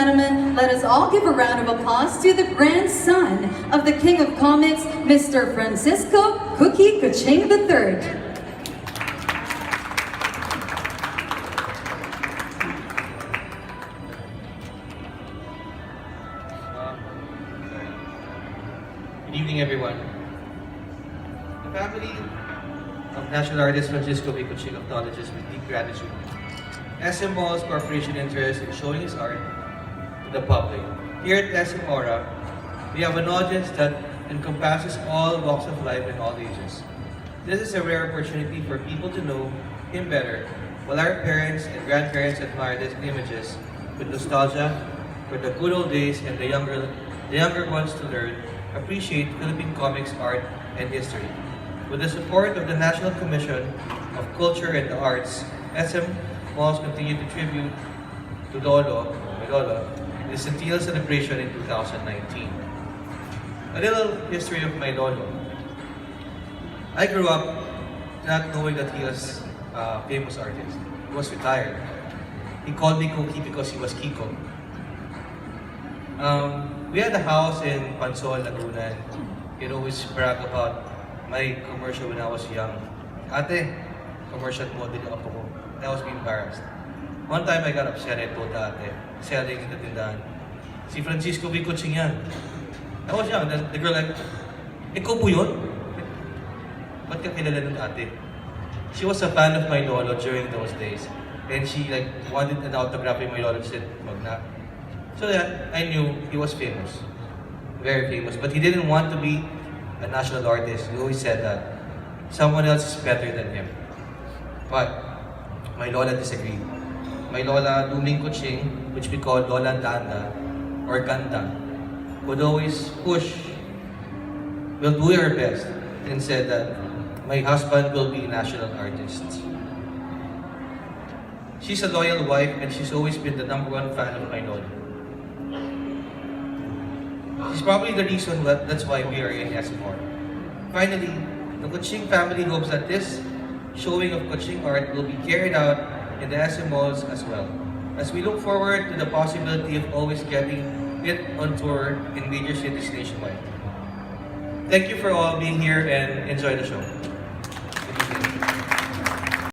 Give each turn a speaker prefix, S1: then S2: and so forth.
S1: gentlemen, let us all give a round of applause to the grandson of the King of Comics, Mr. Fransico Coching III.
S2: Good evening, everyone. The family of National Artist Fransico Coching acknowledges with deep gratitude SM Mall's corporation interest in showing his art to the public. Here at SM Aura, we have an audience that encompasses all walks of life and all ages. This is a rare opportunity for people to know him better, while our parents and grandparents admire these images with nostalgia for the good old days, and the younger ones to learn, appreciate Philippine comics art and history. With the support of the National Commission of Culture and the Arts, SM Malls continue to tribute to my Lolo, in the centennial celebration in 2019. A little history of my Lolo. I grew up not knowing that he was a famous artist. He was retired. He called me Cookie because he was Kiko. We had a house in Pansol, Laguna. He'd always brag about my commercial when I was young. Ate, commercial model yung apo ko. I was being embarrassed. One time I got upset, I told the ate, selling in the tindahan, si Fransico Coching yan. I was young, the girl like, ikaw po yun? Ba't ka kilala ng ate? She was a fan of my lolo during those days. And she like wanted an autograph in my lolo. She said, magna. So yeah, I knew he was famous. Very famous. But he didn't want to be a national artist. He always said that someone else is better than him. But my Lola disagreed. My Lola, Duming Coching, which we call Lola Danda or Ganda, would always push, will do her best, and said that my husband will be a national artist. She's a loyal wife, and she's always been the #1 fan of my Lola. She's probably the reason that's why we are in SMR. Finally, the Coching family hopes that this showing of Coching art will be carried out in the SM malls as well, as we look forward to the possibility of always getting it on tour in major cities nationwide. Thank you for all being here and enjoy the show.